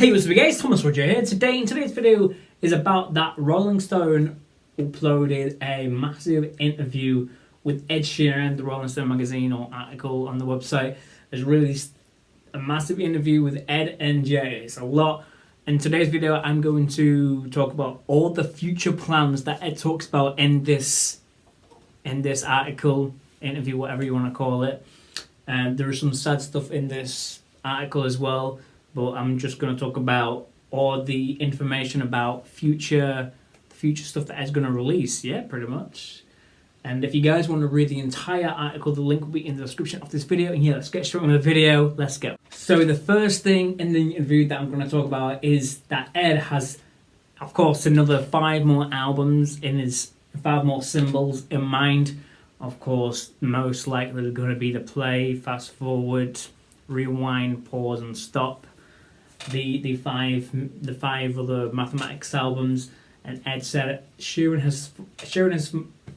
Hey, what's up guys, Thomas Roger here. Today's video is about that Rolling Stone uploaded a massive interview with Ed Sheeran. The Rolling Stone magazine or article on the website has released a massive interview with Ed and Jay. It's a lot. In today's video, I'm going to talk about all the future plans that Ed talks about in this article, interview, whatever you want to call it. There is some sad stuff in this article as well. But I'm just going to talk about all the information about future stuff that Ed's going to release. Yeah, pretty much. And if you guys want to read the entire article, the link will be in the description of this video. And yeah, let's get straight on the video. Let's go. So the first thing in the interview that I'm going to talk about is that Ed has, of course, another 5 more albums in his 5 more symbols in mind. Of course, most likely going to be the play, fast forward, rewind, pause, and stop. The five other mathematics albums, and Ed said Sheeran has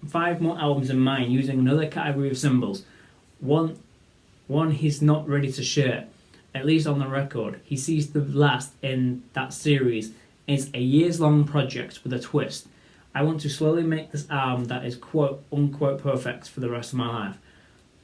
5 more albums in mind using another category of symbols. One he's not ready to share, at least on the record. He sees the last in that series is a years-long project with a twist. I want to slowly make this album that is quote unquote perfect for the rest of my life.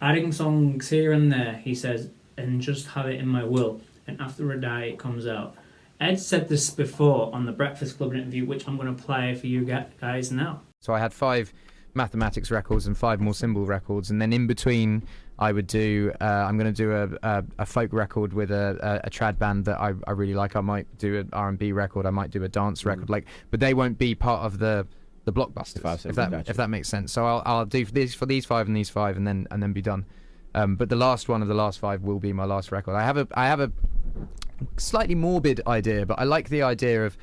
Adding songs here and there, he says, and just have it in my will. And after I die, it comes out. Ed said this before on the Breakfast Club interview, which I'm going to play for you guys now. So I had 5 mathematics records and 5 more symbol records, and then in between I would do I'm going to do a folk record with a trad band that I really like. I might do an R&B record, I might do a dance record, but they won't be part of the blockbusters, if that makes sense. So I'll do for these 5 and these 5 and then be done. But the last one of the last 5 will be my last record. I have a slightly morbid idea, but I like the idea of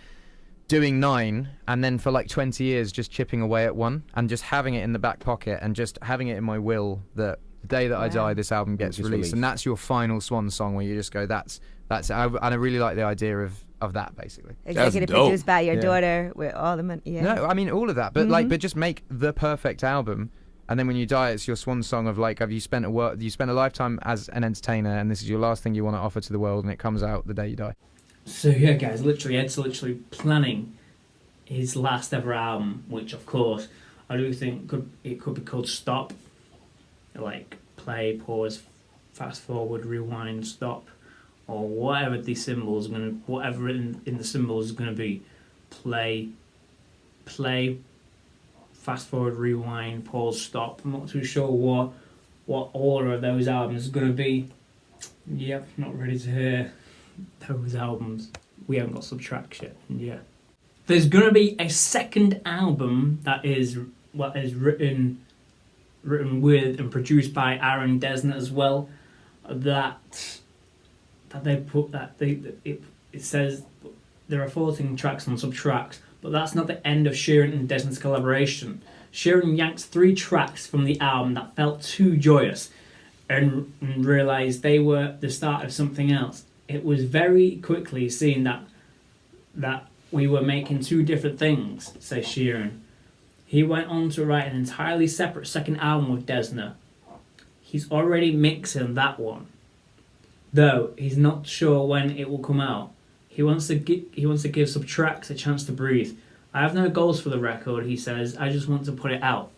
doing 9 and then for like 20 years just chipping away at 1 and just having it in the back pocket and just having it in my will that the day that I die, this album gets released. And that's your final swan song where you just go, that's it. And I really like the idea of that, basically. Executive produced by your daughter with all the money. Yeah. No, I mean all of that, but but just make the perfect album. And then when you die, it's your swan song of like, have you spent a lifetime as an entertainer, and this is your last thing you want to offer to the world, and it comes out the day you die. So yeah, guys, Ed's literally planning his last ever album, which of course I do think could be called Stop, like play, pause, fast forward, rewind, stop, or whatever the symbols whatever in the symbols is gonna be, play. Fast forward, rewind, pause, stop. I'm not too sure what order of those albums is going to be. Yep, not ready to hear those albums. We haven't got Subtract yet. Yeah. There's going to be a second album that is written with and produced by Aaron Dessner as well. It says there are 14 tracks on Subtract. But that's not the end of Sheeran and Dessner's collaboration. Sheeran yanked 3 tracks from the album that felt too joyous and realised they were the start of something else. It was very quickly seen that we were making 2 different things, says Sheeran. He went on to write an entirely separate second album with Dessner. He's already mixing that one, though he's not sure when it will come out. He wants to give Subtract a chance to breathe. I have no goals for the record, he says. I just want to put it out.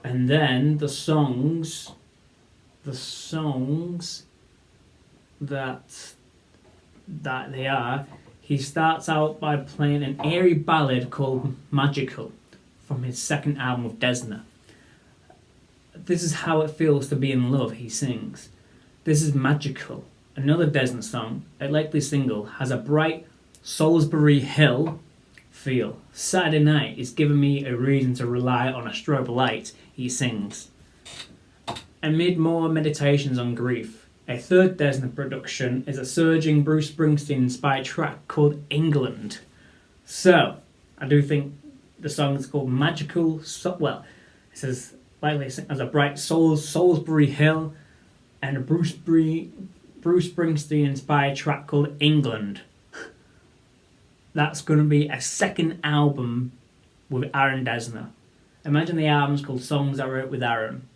And then the songs that they are, he starts out by playing an eerie ballad called Magical from his second album with Dessner. This is how it feels to be in love, he sings. This is magical. Another Dessner song, a likely single, has a bright Salisbury Hill feel. Saturday night is giving me a reason to rely on a strobe light, he sings. Amid more meditations on grief, a third Dessner production is a surging Bruce Springsteen-inspired track called England. So, I do think the song is called Magical. It says likely as a bright Salisbury Hill and a Bruce Springsteen-inspired track called England. That's going to be a second album with Aaron Dessner. Imagine the album's called Songs I Wrote with Aaron.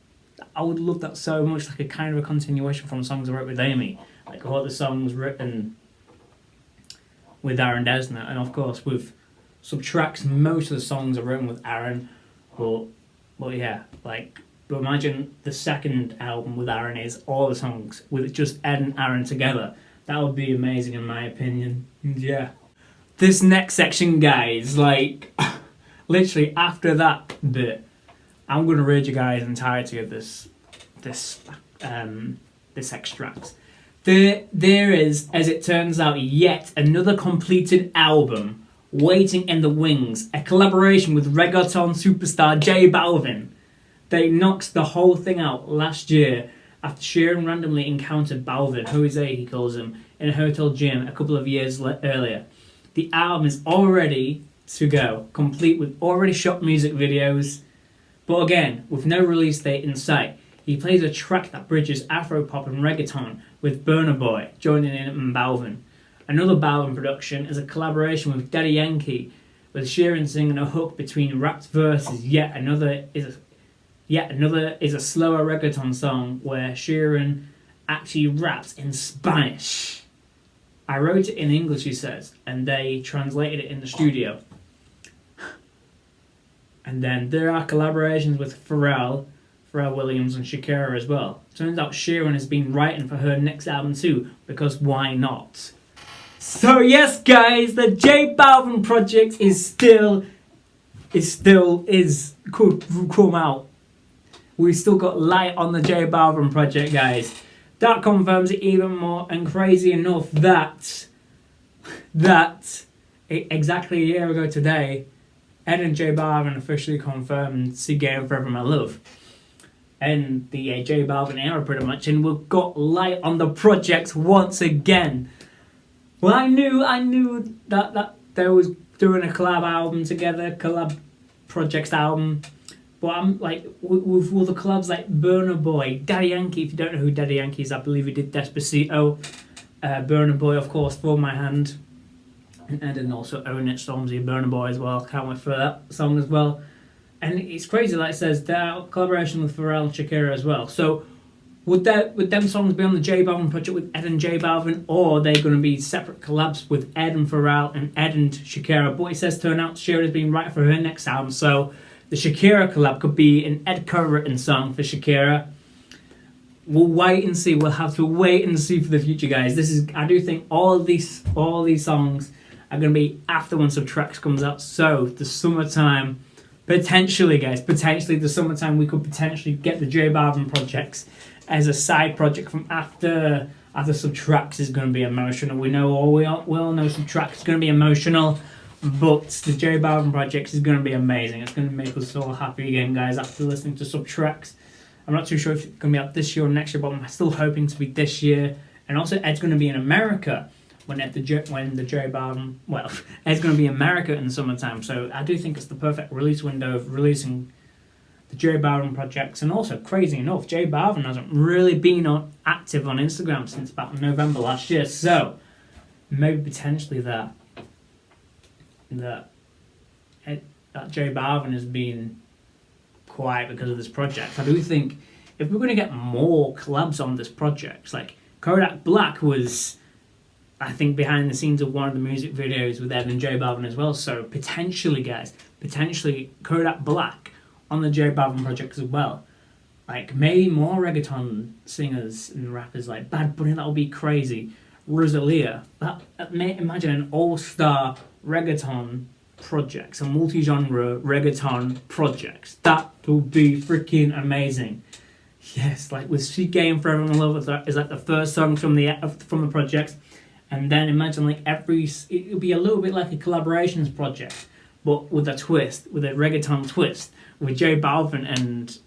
I would love that so much, like a kind of a continuation from Songs I Wrote with Amy. Like all the songs written with Aaron Dessner, and of course with Subtracts, most of the songs are written with Aaron, but yeah, like, but imagine the second album with Aaron is all the songs with just Ed and Aaron together. That would be amazing in my opinion. Yeah. This next section, guys, like, literally after that bit, I'm going to read you guys the entirety of this extract. There is, as it turns out, yet another completed album waiting in the wings, a collaboration with reggaeton superstar J Balvin. They knocked the whole thing out last year after Sheeran randomly encountered Balvin, Jose he calls him, in a hotel gym a couple of years earlier. The album is already to go, complete with already shot music videos, but again, with no release date in sight. He plays a track that bridges Afropop and reggaeton with Burna Boy joining in and Balvin. Another Balvin production is a collaboration with Daddy Yankee, with Sheeran singing a hook between rapped verses. Yet another is a slower reggaeton song where Sheeran actually raps in Spanish. I wrote it in English, he says, and they translated it in the studio. And then there are collaborations with Pharrell Williams and Shakira as well. Turns out Sheeran has been writing for her next album too, because why not? So yes, guys, the J Balvin project could come out. We still got light on the J Balvin project, guys. That confirms it even more, and crazy enough that exactly a year ago today, Ed and J Balvin officially confirmed "See Game Forever My Love," and the J Balvin era pretty much, and we've got light on the project once again. Well, I knew that they was doing a collab album together, collab projects album. But I'm like, with all the collabs like Burna Boy, Daddy Yankee, if you don't know who Daddy Yankee is, I believe he did Despacito. Burna Boy, of course, For My Hand. And then also Own It, Stormzy, Burna Boy as well. Can't wait for that song as well. And it's crazy, like it says, they're collaboration with Pharrell and Shakira as well. So would them songs be on the J Balvin project with Ed and J Balvin, or are they going to be separate collabs with Ed and Pharrell and Ed and Shakira? But it says turn out Sheeran has been writing for her next album, so the Shakira collab could be an Ed co-written song for Shakira. We'll wait and see. We'll have to wait and see for the future, guys. I do think all these songs are going to be after when Subtracts comes out. So the summertime, potentially the summertime, we could potentially get the J Balvin projects as a side project from after Subtracts is going to be emotional. We all know Subtracts is going to be emotional. But the J Balvin project is going to be amazing. It's going to make us all happy again, guys, after listening to Subtracts. I'm not too sure if it's going to be out this year or next year, but I'm still hoping to be this year. And also, Ed's going to be in America when the J Balvin... Well, Ed's going to be in America in the summertime. So I do think it's the perfect release window of releasing the J Balvin projects. And also, crazy enough, J Balvin hasn't really been active on Instagram since about November last year. So maybe potentially that J Balvin has been quiet because of this project. I do think if we're going to get more collabs on this project, like Kodak Black was, I think, behind the scenes of one of the music videos with Ed and J Balvin as well. So potentially, guys, Kodak Black on the J Balvin project as well. Like maybe more reggaeton singers and rappers like Bad Bunny. That would be crazy. Rosalia. Imagine an all-star reggaeton projects, a multi-genre reggaeton projects. That would be freaking amazing. Yes, like with "See Game Forever My Love" is like the first song from the project, and then imagine like it would be a little bit like a collaborations project, but with a twist, with a reggaeton twist, with J Balvin and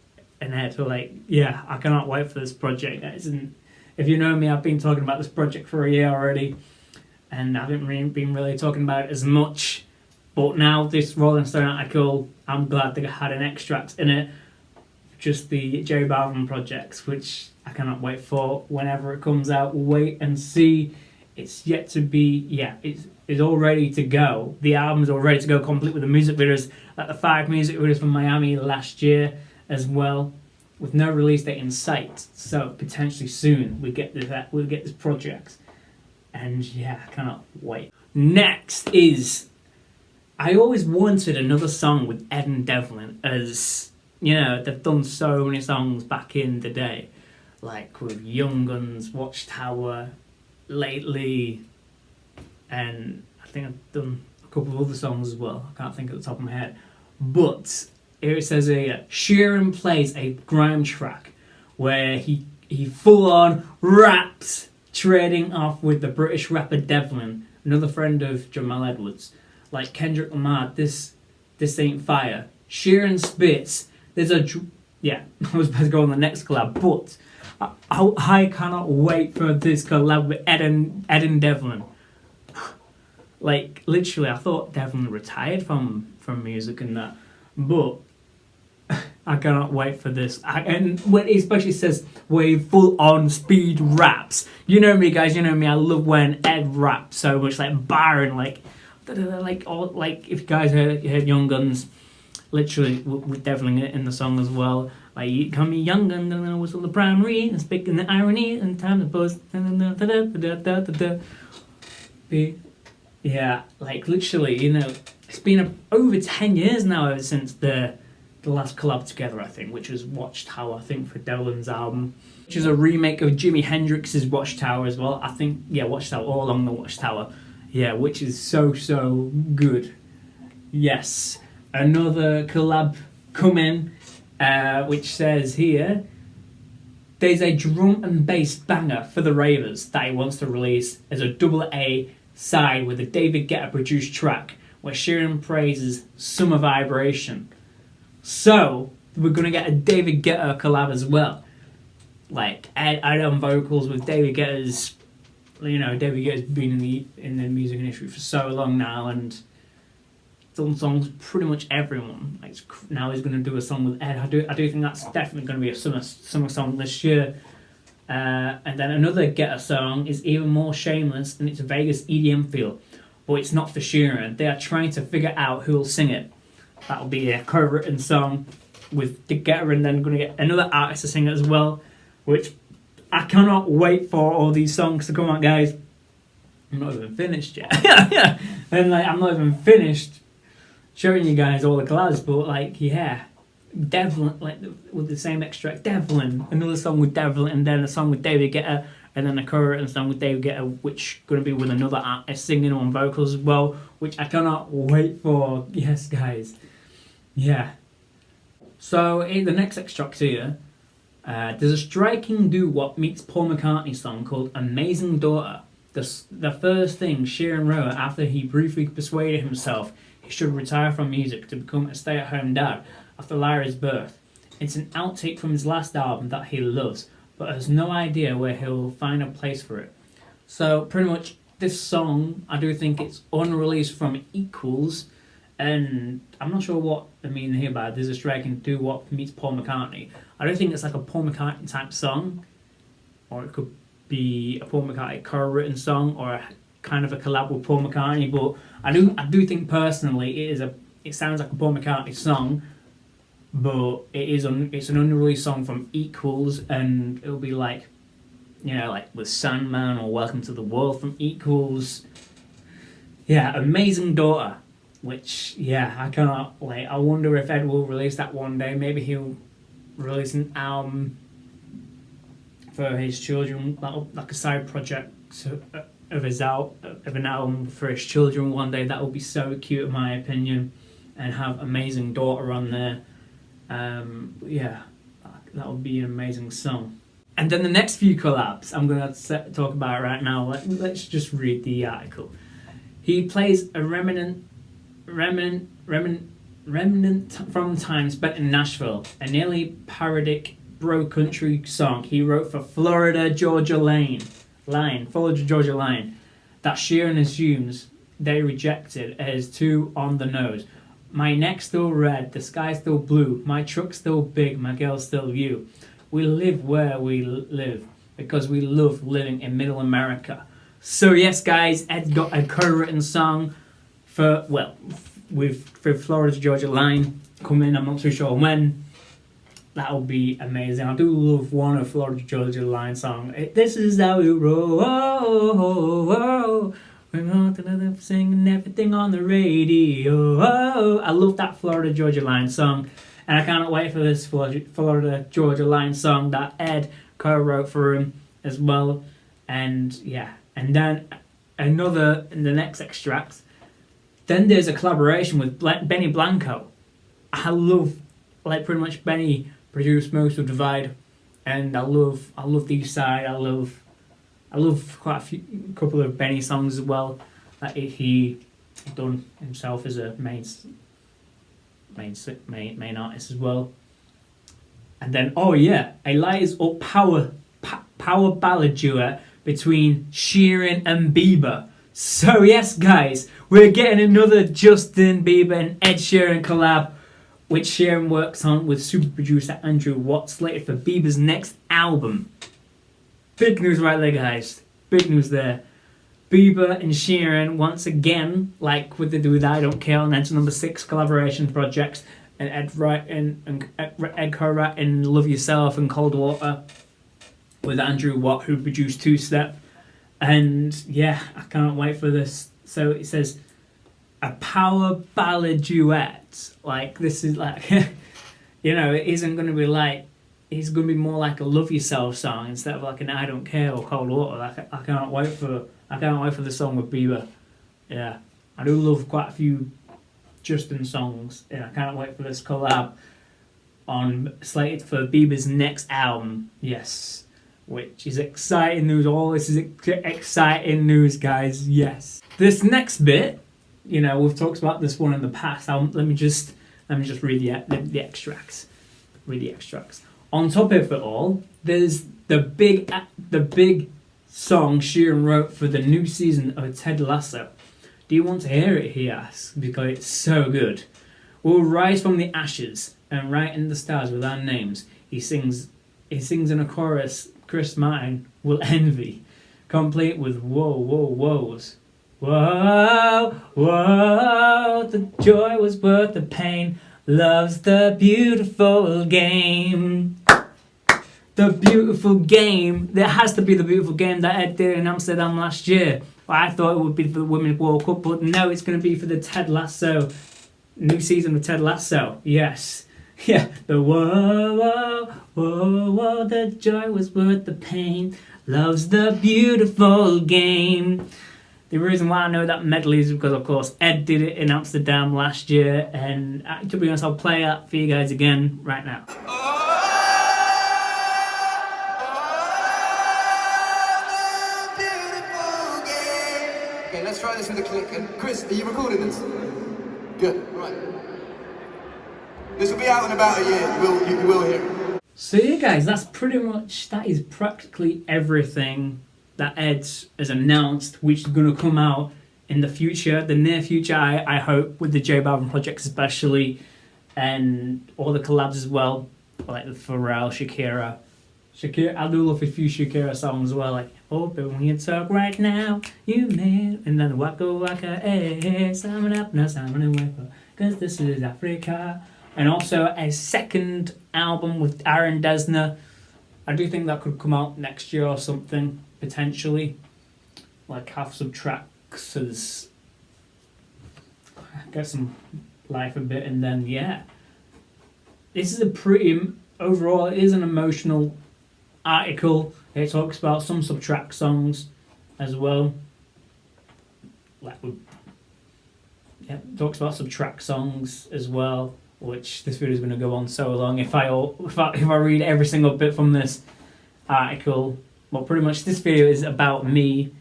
Ed. So like, yeah, I cannot wait for this project, guys. And if you know me, I've been talking about this project for a year already, and I haven't been really talking about it as much. But now this Rolling Stone article, I'm glad they had an extract in it, just the J Balvin projects, which I cannot wait for whenever it comes out. Wait and see. It's yet to be, it's all ready to go. The album's all ready to go, complete with the music videos, like the 5 music videos from Miami last year as well, with no release date in sight. So potentially soon we'll get this project. And yeah, I cannot wait. Next is, I always wanted another song with Ed and Devlin, as, you know, they've done so many songs back in the day, like with Young Guns, Watchtower, lately, and I think I've done a couple of other songs as well. I can't think at the top of my head. But here it says here, Sheeran plays a grime track where he full on raps, trading off with the British rapper Devlin, another friend of Jamal Edwards. Like Kendrick Lamar, this ain't fire. Sheeran spits. Yeah, I was about to go on the next collab, but I cannot wait for this collab with Ed and Devlin. Like, literally, I thought Devlin retired from music and that, but I cannot wait for this. And when he especially says where he full on speed raps. You know me, guys. You know me. I love when Ed raps so much, like barring, like if you guys heard Young Guns, literally with Devlin in the song as well. Like, you call me Young Gun, then I whistle the primary and speaking the irony and time to post. Yeah, like literally, you know, it's been over 10 years now ever since the last collab together, I think, which was Watchtower, I think, for Devlin's album, which is a remake of Jimi Hendrix's Watchtower as well. I think, yeah, Watchtower, All Along the Watchtower. Yeah, which is so good. Yes, another collab coming, which says here, there's a drum and bass banger for the ravers that he wants to release as a double A side with a David Guetta produced track where Sheeran praises Summer Vibration. So, we're going to get a David Guetta collab as well. Like, Ed on vocals with David Guetta's, you know, David Guetta's been in the music industry for so long now and done songs with pretty much everyone. Like, now he's going to do a song with Ed. I do think that's definitely going to be a summer song this year. And then another Guetta song is even more shameless, and it's a Vegas EDM feel, but it's not for Sheeran. They are trying to figure out who will sing it. That'll be a co-written song with the Guetta, and then going to get another artist to sing it as well, which I cannot wait for all these songs to come out, guys. I'm not even finished yet. Yeah. And like, I'm not even finished showing you guys all the collabs, but like, yeah, Devlin, like with the same extract, Devlin, another song with Devlin, and then a song with David Guetta, and then a co-written song with David Guetta, which going to be with another artist singing on vocals as well, which I cannot wait for. Yes, guys. Yeah. So in the next extract here, there's a striking doo-wop meets Paul McCartney song called Amazing Daughter. The first thing Sheeran wrote after he briefly persuaded himself he should retire from music to become a stay-at-home dad after Lyra's birth. It's an outtake from his last album that he loves, but has no idea where he'll find a place for it. So pretty much this song, I do think it's unreleased from Equals, and I'm not sure what I mean here by there's a striking doo-wop meets Paul McCartney. I don't think it's like a Paul McCartney type song, or it could be a Paul McCartney co-written song, or a kind of a collab with Paul McCartney. But I do think personally it sounds like a Paul McCartney song, but it's an unreleased song from Equals, and it'll be like, you know, like with Sandman or Welcome to the World from Equals. Yeah, Amazing Daughter, which, yeah, I cannot wait. I wonder if Ed will release that one day. Maybe he'll release an album for his children, like a side project of an album for his children one day. That would be so cute, in my opinion, and have Amazing Daughter on there. Yeah, that would be an amazing song. And then the next few collabs I'm going to talk about right now. Let's just read the article. He plays a remnant from time spent in Nashville, a nearly parodic bro country song he wrote for Florida Georgia Line, that Sheeran assumes they rejected as too on the nose. My neck's still red, the sky's still blue, my truck's still big, my girl's still you. We live where we live because we love living in middle America. So yes, guys, Ed got a co-written song for Florida Georgia Line coming. I'm not too sure when. That'll be amazing. I do love one of Florida Georgia Line song. This is how we roll. We're all together singing everything on the radio. Oh, I love that Florida Georgia Line song, and I can't wait for this Florida Georgia Line song that Ed co-wrote for him as well. And yeah, and then another in the next extract. Then there's a collaboration with Benny Blanco. I love, like, pretty much Benny produced most of Divide, and I love the East Side. I love quite a couple of Benny songs as well that he done himself as a main artist as well. And then a Lights Up power ballad duet between Sheeran and Bieber. So yes, guys, we're getting another Justin Bieber and Ed Sheeran collab, which Sheeran works on with super producer Andrew Watt, slated for Bieber's next album. Big news right there, guys. Big news there. Bieber and Sheeran, once again, like with I Don't Care, and enter number 6 collaboration projects, and Ed co-wrote in Love Yourself and Cold Water with Andrew Watt, who produced Two Step. And yeah, I can't wait for this. So it says a power ballad duet. Like, this is like, you know, it isn't going to be like, it's going to be more like a Love Yourself song instead of like an I Don't Care or Cold Water. Like, I can't wait for the song with Bieber. Yeah, I do love quite a few Justin songs, and I can't wait for this collab slated for Bieber's next album. Yes, which is exciting news. All this is exciting news, guys. Yes. This next bit, you know, we've talked about this one in the past. Let me just read the extracts. Read the extracts. On top of it all, there's the big song Sheeran wrote for the new season of Ted Lasso. Do you want to hear it? He asks, because it's so good. We'll rise from the ashes and write in the stars with our names. He sings in a chorus. Chris Martin will envy, complete with whoa, whoa, whoas. Whoa, whoa, the joy was worth the pain. Love's the beautiful game. The beautiful game. There has to be the beautiful game that Ed did in Amsterdam last year. Well, I thought it would be for the Women's World Cup, but no, it's going to be for the Ted Lasso. New season of Ted Lasso. Yes. Yeah. The whoa, whoa, whoa, whoa, the joy was worth the pain. Love's the beautiful game. The reason why I know that medley is because, of course, Ed did it in Amsterdam last year, and to be honest, I'll play that for you guys again right now. Okay, let's try this with a click. And Chris, are you recording this? Good. Right. This will be out in about a year. You will hear it. So yeah, guys, that is practically everything that Ed has announced, which is going to come out in the future, the near future, I hope, with the J Balvin projects especially, and all the collabs as well, like the Pharrell, Shakira, I do love a few Shakira songs as well, like, oh, but when you talk right now, you need, and then Waka Waka, hey, Simon up, no Simon away, because this is Africa. And also a second album with Aaron Dessner. I do think that could come out next year or something, potentially. Like, have some tracks as get some life a bit, and then yeah. This is a pretty, overall, it is an emotional article. It talks about some Subtract songs as well. Like, yeah, it talks about Subtract songs as well, which this video is going to go on so long. If I read every single bit from this article, well, pretty much this video is about me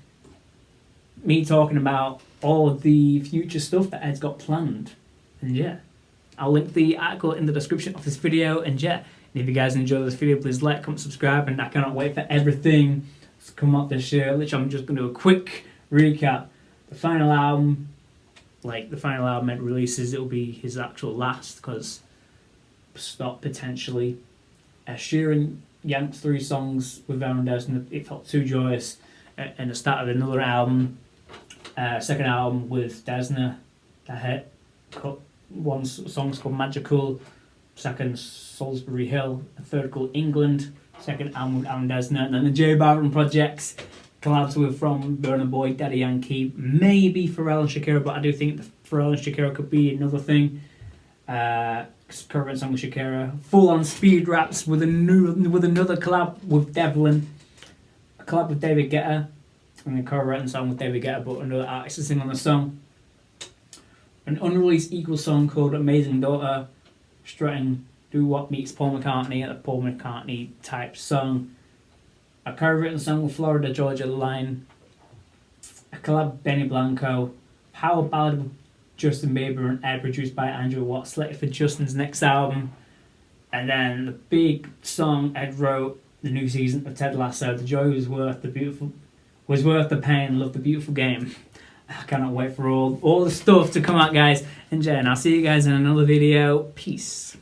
talking about all of the future stuff that Ed's got planned. And yeah, I'll link the article in the description of this video. And yeah, if you guys enjoy this video, please like, comment, subscribe, and I cannot wait for everything to come up this year. Literally, I'm just going to do a quick recap. The final album Ed releases, it'll be his actual last, because stop potentially. Sheeran yanked 3 songs with Aaron Dessner. It felt too joyous. And the start of another album, second album with Dessner, that hit. One song's called Magical, second Salisbury Hill, a third called England, second album with Aaron Dessner, and then the J Balvin projects. collabs with from Burna Boy, Daddy Yankee, maybe Pharrell and Shakira, but I do think that Pharrell and Shakira could be another thing. Current song with Shakira, full-on speed raps with another collab with Devlin, a collab with David Guetta, and a co-written song with David Guetta, but another artist to sing on the song. An unreleased Eagles song called Amazing Daughter, strutting Do What meets Paul McCartney, a Paul McCartney type song. A co-written song with Florida Georgia Line, a collab with Benny Blanco, power ballad with Justin Bieber and Ed, produced by Andrew Watt, selected for Justin's next album. And then the big song Ed wrote, the new season of Ted Lasso, The Joy Was Worth the Pain, Love the Beautiful Game. I cannot wait for all the stuff to come out, guys. Enjoy, and I'll see you guys in another video. Peace.